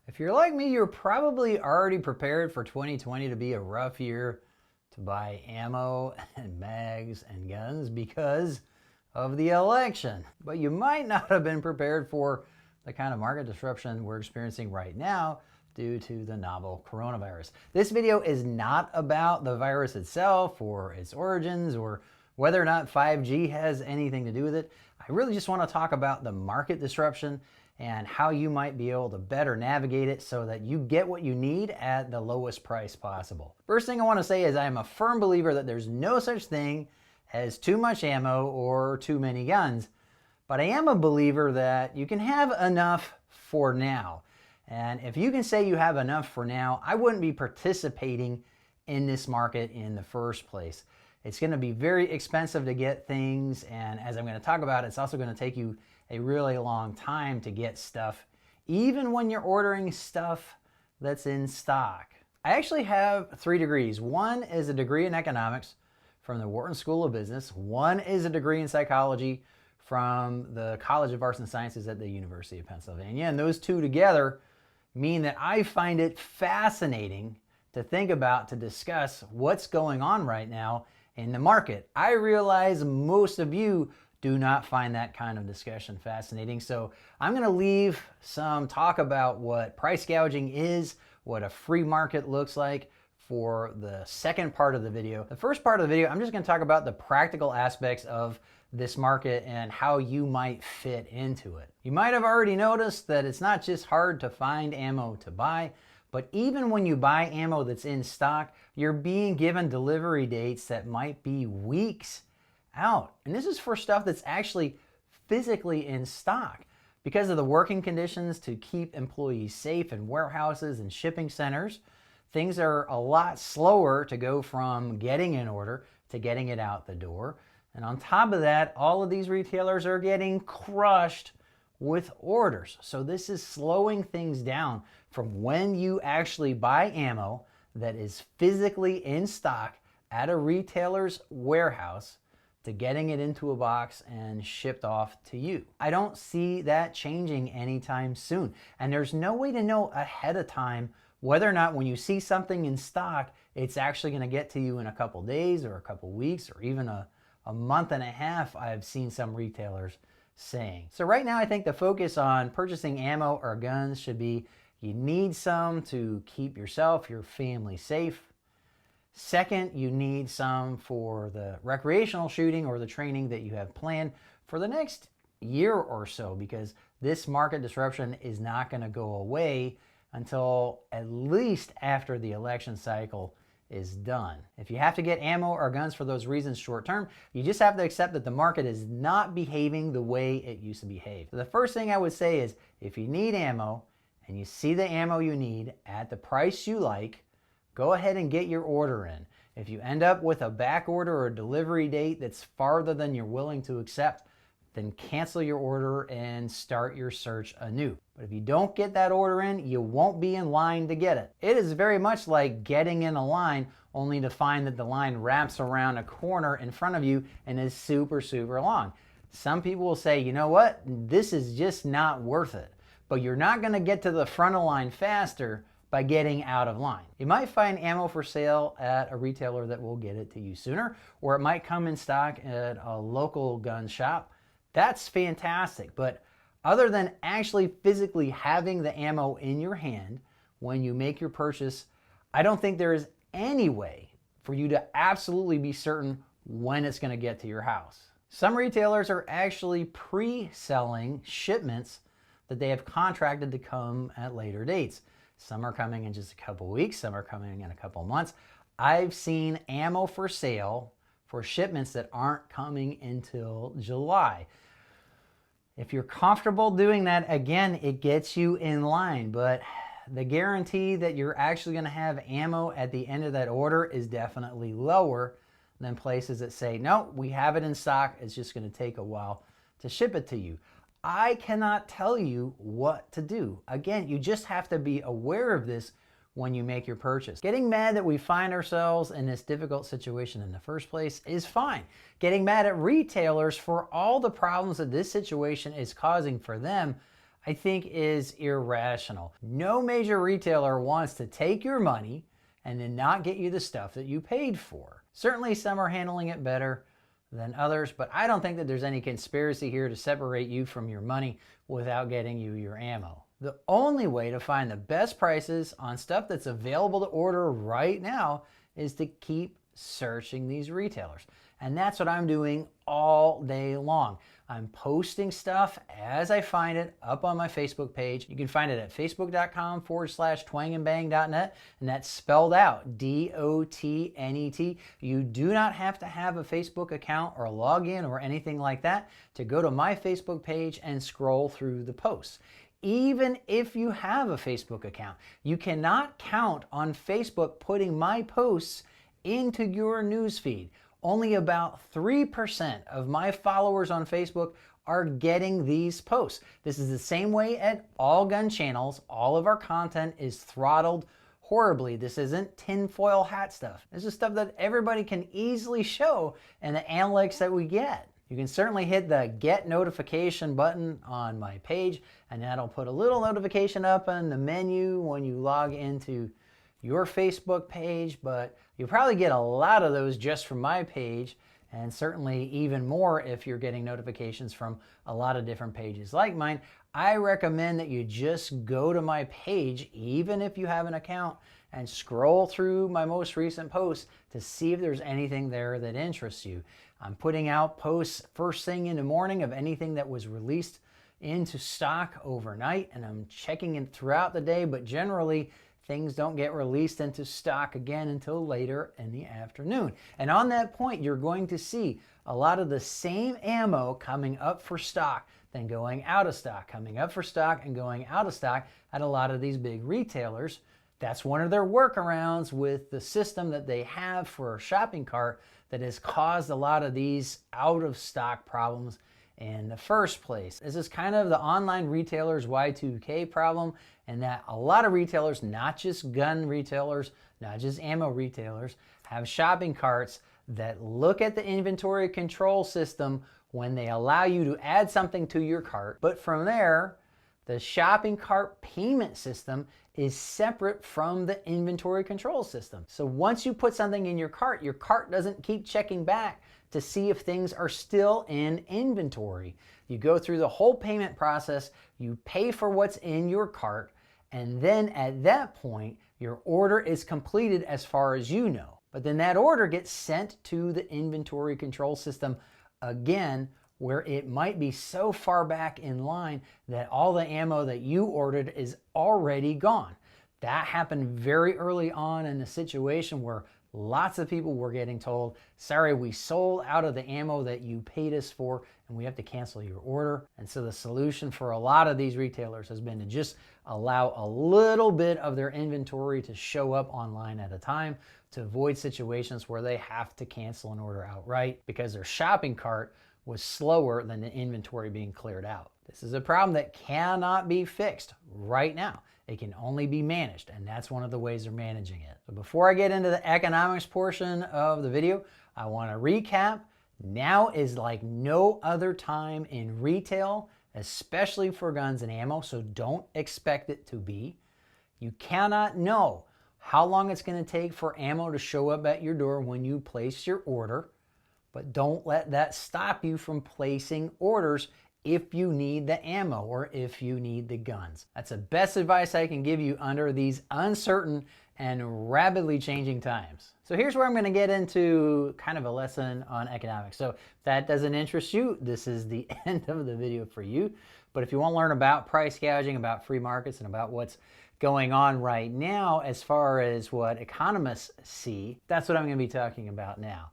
If you're like me, you're probably already prepared for 2020 to be a rough year to buy ammo and mags and guns because of the election. But you might not have been prepared for the kind of market disruption we're experiencing right now due to the novel coronavirus. This video is not about the virus itself or its origins or whether or not 5G has anything to do with it. I really just want to talk about the market disruption and how you might be able to better navigate it so that you get what you need at the lowest price possible. First thing I want to say is I am a firm believer that there's no such thing as too much ammo or too many guns, but I am a believer that you can have enough for now. And if you can say you have enough for now, I wouldn't be participating in this market in the first place. It's going to be very expensive to get things, and as I'm going to talk about, it's also going to take you a really long time to get stuff, even when you're ordering stuff that's in stock. I actually have 3 degrees. One is a degree in economics from the Wharton School of Business. One is a degree in psychology from the College of Arts and Sciences at the University of Pennsylvania. And those two together mean that I find it fascinating to think about, to discuss what's going on right now in the market. I realize most of you do not find that kind of discussion fascinating. So I'm going to leave some talk about what price gouging is, what a free market looks like for the second part of the video. The first part of the video, I'm just going to talk about the practical aspects of this market and how you might fit into it. You might have already noticed that it's not just hard to find ammo to buy, but even when you buy ammo that's in stock, you're being given delivery dates that might be weeks out. And this is for stuff that's actually physically in stock. Because of the working conditions to keep employees safe in warehouses and shipping centers, things are a lot slower to go from getting an order to getting it out the door. And on top of that, all of these retailers are getting crushed with orders. So this is slowing things down from when you actually buy ammo that is physically in stock at a retailer's warehouse to getting it into a box and shipped off to you. I don't see that changing anytime soon. And there's no way to know ahead of time whether or not when you see something in stock, it's actually going to get to you in a couple days or a couple weeks or even a month and a half, I've seen some retailers saying. So right now, I think the focus on purchasing ammo or guns should be you need some to keep yourself, your family safe. Second, you need some for the recreational shooting or the training that you have planned for the next year or so, because this market disruption is not going to go away until at least after the election cycle is done. If you have to get ammo or guns for those reasons short term, you just have to accept that the market is not behaving the way it used to behave. So the first thing I would say is if you need ammo and you see the ammo you need at the price you like, go ahead and get your order in. If you end up with a back order or a delivery date that's farther than you're willing to accept, then cancel your order and start your search anew. But if you don't get that order in, you won't be in line to get it. It is very much like getting in a line only to find that the line wraps around a corner in front of you and is super, super long. Some people will say, you know what, this is just not worth it. But you're not going to get to the front of the line faster by getting out of line. You might find ammo for sale at a retailer that will get it to you sooner, or it might come in stock at a local gun shop. That's fantastic, but other than actually physically having the ammo in your hand when you make your purchase, I don't think there is any way for you to absolutely be certain when it's going to get to your house. Some retailers are actually pre-selling shipments that they have contracted to come at later dates. Some are coming in just a couple weeks, some are coming in a couple months. I've seen ammo for sale for shipments that aren't coming until July. If you're comfortable doing that, again, it gets you in line, but the guarantee that you're actually going to have ammo at the end of that order is definitely lower than places that say, no, we have it in stock, it's just going to take a while to ship it to you. I cannot tell you what to do. Again, you just have to be aware of this when you make your purchase. Getting mad that we find ourselves in this difficult situation in the first place is fine. Getting mad at retailers for all the problems that this situation is causing for them, I think is irrational. No major retailer wants to take your money and then not get you the stuff that you paid for. Certainly some are handling it better than others, but I don't think that there's any conspiracy here to separate you from your money without getting you your ammo. The only way to find the best prices on stuff that's available to order right now is to keep searching these retailers. And that's what I'm doing all day long. I'm posting stuff as I find it up on my Facebook page. You can find it at facebook.com/twangandbang.net, and that's spelled out DOTNET. You do not have to have a Facebook account or log in or anything like that to go to my Facebook page and scroll through the posts. Even if you have a Facebook account, you cannot count on Facebook putting my posts into your newsfeed. Only about 3% of my followers on Facebook are getting these posts. This is the same way at all gun channels. All of our content is throttled horribly. This isn't tinfoil hat stuff. This is stuff that everybody can easily show in the analytics that we get. You can certainly hit the get notification button on my page, and that'll put a little notification up in the menu when you log into your Facebook page, but you'll probably get a lot of those just from my page, and certainly even more if you're getting notifications from a lot of different pages like mine. I recommend that you just go to my page, even if you have an account, and scroll through my most recent posts to see if there's anything there that interests you. I'm putting out posts first thing in the morning of anything that was released into stock overnight, and I'm checking it throughout the day, but generally things don't get released into stock again until later in the afternoon. And on that point, you're going to see a lot of the same ammo coming up for stock, then going out of stock, coming up for stock and going out of stock at a lot of these big retailers. That's one of their workarounds with the system that they have for a shopping cart that has caused a lot of these out of stock problems in the first place. This is kind of the online retailers Y2K problem, and that a lot of retailers, not just gun retailers, not just ammo retailers, have shopping carts that look at the inventory control system when they allow you to add something to your cart. But from there, the shopping cart payment system is separate from the inventory control system. So once you put something in your cart doesn't keep checking back to see if things are still in inventory. You go through the whole payment process, you pay for what's in your cart, and then at that point, your order is completed as far as you know. But then that order gets sent to the inventory control system again, where it might be so far back in line that all the ammo that you ordered is already gone. That happened very early on in the situation where lots of people were getting told, sorry, we sold out of the ammo that you paid us for and we have to cancel your order. And so the solution for a lot of these retailers has been to just allow a little bit of their inventory to show up online at a time to avoid situations where they have to cancel an order outright because their shopping cart was slower than the inventory being cleared out. This is a problem that cannot be fixed right now. It can only be managed, and that's one of the ways they're managing it. So before I get into the economics portion of the video, I want to recap. Now is like no other time in retail, especially for guns and ammo, so don't expect it to be. You cannot know how long it's going to take for ammo to show up at your door when you place your order, but don't let that stop you from placing orders if you need the ammo or if you need the guns. That's the best advice I can give you under these uncertain and rapidly changing times. So here's where I'm going to get into kind of a lesson on economics. So if that doesn't interest you, this is the end of the video for you. But if you want to learn about price gouging, about free markets, and about what's going on right now as far as what economists see, that's what I'm going to be talking about now.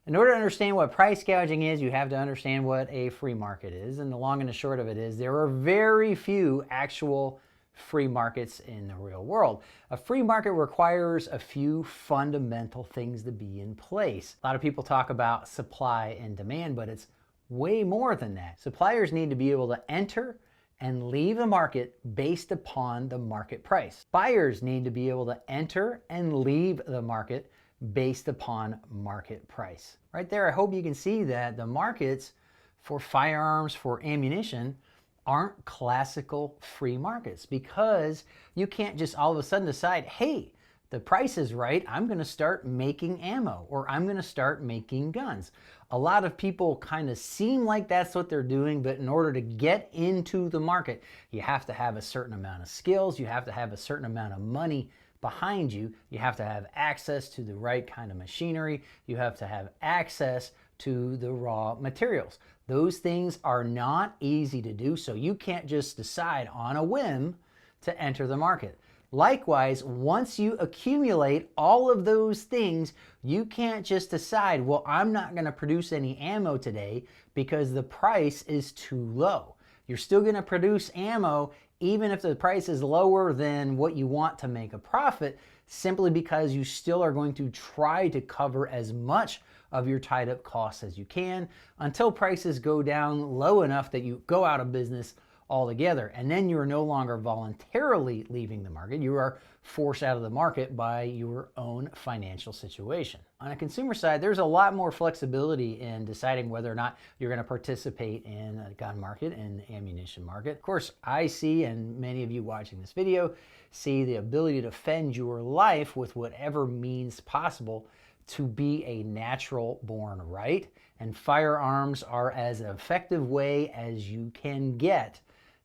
In order to understand what price gouging is, you have to understand what a free market is. And the long and the short of it is there are very few actual free markets in the real world. A free market requires a few fundamental things to be in place. A lot of people talk about supply and demand, but it's way more than that. Suppliers need to be able to enter and leave the market based upon the market price. Buyers need to be able to enter and leave the market based upon market price. Right there, I hope you can see that the markets for firearms, for ammunition, aren't classical free markets, because you can't just all of a sudden decide, hey, the price is right, I'm going to start making ammo, or I'm going to start making guns. A lot of people kind of seem like that's what they're doing, but in order to get into the market, you have to have a certain amount of skills, you have to have a certain amount of money behind you, you have to have access to the right kind of machinery, you have to have access to the raw materials. Those things are not easy to do, so you can't just decide on a whim to enter the market. Likewise, once you accumulate all of those things, you can't just decide, well, I'm not going to produce any ammo today because the price is too low. You're still going to produce ammo even if the price is lower than what you want to make a profit, simply because you still are going to try to cover as much of your tied up costs as you can until prices go down low enough that you go out of business altogether. And then you are no longer voluntarily leaving the market. You are forced out of the market by your own financial situation. On a consumer side, there's a lot more flexibility in deciding whether or not you're going to participate in a gun market and ammunition market. Of course, I see, and many of you watching this video see, the ability to defend your life with whatever means possible to be a natural born right. And firearms are as effective way as you can get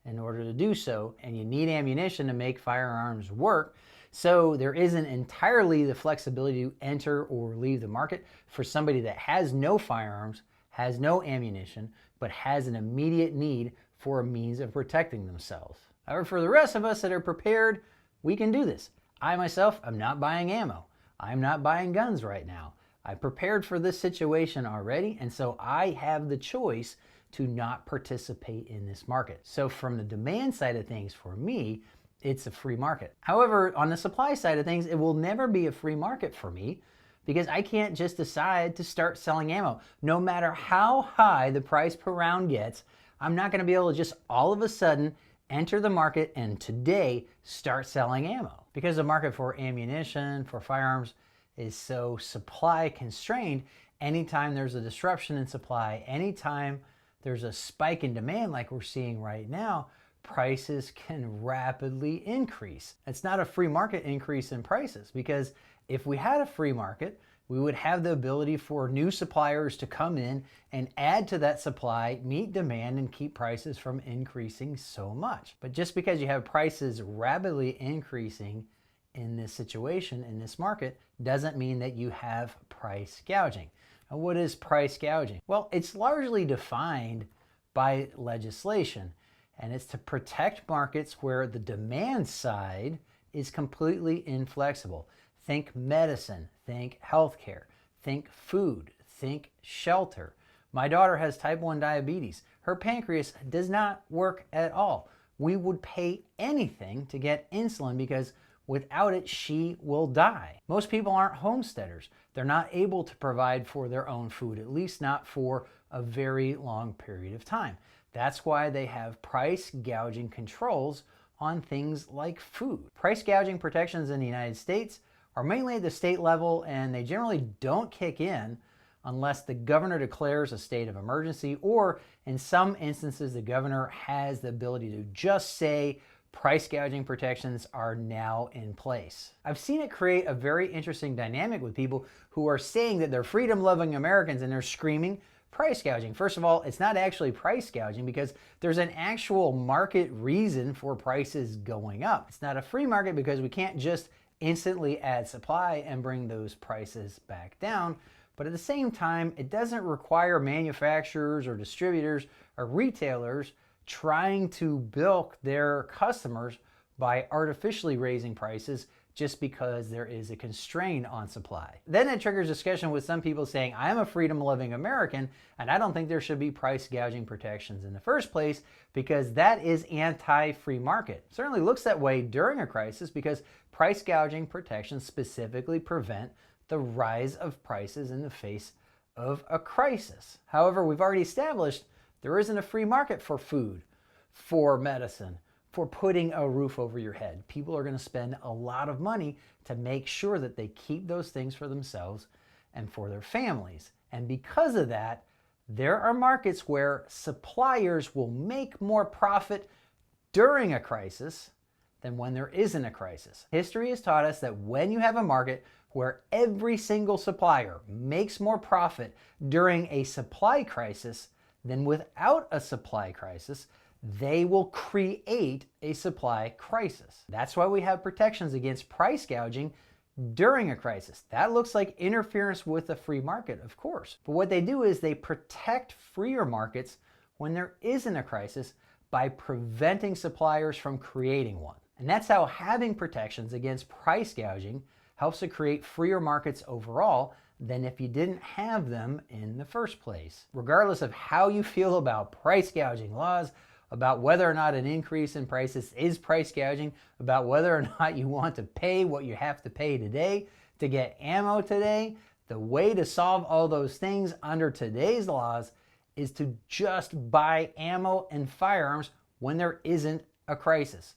in order to do so, and you need ammunition to make firearms work. So there isn't entirely the flexibility to enter or leave the market for somebody that has no firearms, has no ammunition, but has an immediate need for a means of protecting themselves. However, for the rest of us that are prepared, we can do this. I myself am not buying ammo. I'm not buying guns right now. I prepared for this situation already, and so I have the choice to not participate in this market. So from the demand side of things, for me, it's a free market. However, on the supply side of things, it will never be a free market for me, because I can't just decide to start selling ammo. No matter how high the price per round gets, I'm not going to be able to just all of a sudden enter the market and today start selling ammo, because the market for ammunition, for firearms, is so supply constrained. Anytime there's a disruption in supply, anytime there's a spike in demand like we're seeing right now, prices can rapidly increase. It's not a free market increase in prices, because if we had a free market, we would have the ability for new suppliers to come in and add to that supply, meet demand, and keep prices from increasing so much. But just because you have prices rapidly increasing in this situation, in this market, doesn't mean that you have price gouging. Now, what is price gouging? Well, it's largely defined by legislation, and it's to protect markets where the demand side is completely inflexible. Think medicine, think healthcare, think food, think shelter. My daughter has type 1 diabetes. Her pancreas does not work at all. We would pay anything to get insulin, because without it, she will die. Most people aren't homesteaders. They're not able to provide for their own food, at least not for a very long period of time. That's why they have price gouging controls on things like food. Price gouging protections in the United States are mainly at the state level, and they generally don't kick in unless the governor declares a state of emergency, or in some instances, the governor has the ability to just say, price gouging protections are now in place. I've seen it create a very interesting dynamic with people who are saying that they're freedom-loving Americans and they're screaming price gouging. First of all, it's not actually price gouging, because there's an actual market reason for prices going up. It's not a free market because we can't just instantly add supply and bring those prices back down. But at the same time, it doesn't require manufacturers or distributors or retailers trying to bilk their customers by artificially raising prices just because there is a constraint on supply. Then it triggers discussion with some people saying, I'm a freedom-loving American, and I don't think there should be price gouging protections in the first place, because that is anti-free market. It certainly looks that way during a crisis, because price gouging protections specifically prevent the rise of prices in the face of a crisis. However, we've already established there isn't a free market for food, for medicine, for putting a roof over your head. People are going to spend a lot of money to make sure that they keep those things for themselves and for their families. And because of that, There are markets where suppliers will make more profit during a crisis than when there isn't a crisis. History has taught us that when you have a market where every single supplier makes more profit during a supply crisis than without a supply crisis, they will create a supply crisis. That's why we have protections against price gouging during a crisis. That looks like interference with the free market, of course. But what they do is they protect freer markets when there isn't a crisis by preventing suppliers from creating one. And that's how having protections against price gouging helps to create freer markets overall than if you didn't have them in the first place. Regardless of how you feel about price gouging laws, about whether or not an increase in prices is price gouging, about whether or not you want to pay what you have to pay today to get ammo today, the way to solve all those things under today's laws is to just buy ammo and firearms when there isn't a crisis.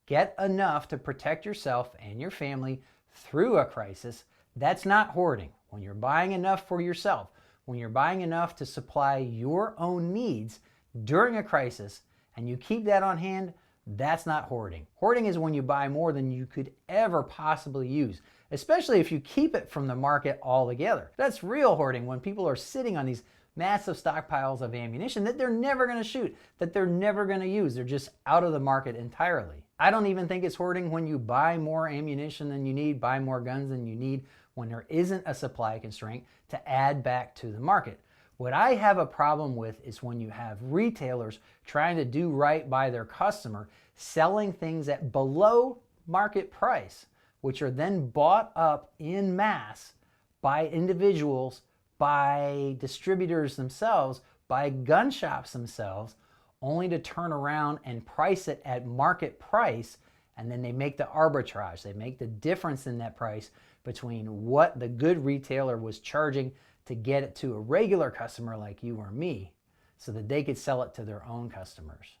Get enough to protect yourself and your family through a crisis. That's not hoarding. When you're buying enough for yourself, when you're buying enough to supply your own needs during a crisis, and you keep that on hand, that's not hoarding. Hoarding is when you buy more than you could ever possibly use, especially if you keep it from the market altogether. That's real hoarding, when people are sitting on these massive stockpiles of ammunition that they're never going to shoot, that they're never going to use. They're just out of the market entirely. I don't even think it's hoarding when you buy more ammunition than you need, buy more guns than you need, when there isn't a supply constraint to add back to the market. What I have a problem with is when you have retailers trying to do right by their customer, selling things at below market price, which are then bought up in mass by individuals, by distributors themselves, by gun shops themselves, only to turn around and price it at market price, and then they make the arbitrage. They make the difference in that price between what the good retailer was charging to get it to a regular customer like you or me, so that they could sell it to their own customers.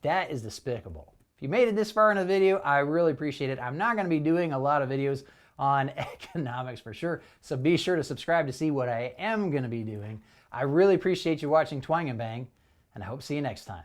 That is despicable. If you made it this far in the video, I really appreciate it. I'm not going to be doing a lot of videos on economics for sure, so be sure to subscribe to see what I am going to be doing. I really appreciate you watching Twang and Bang, and I hope to see you next time.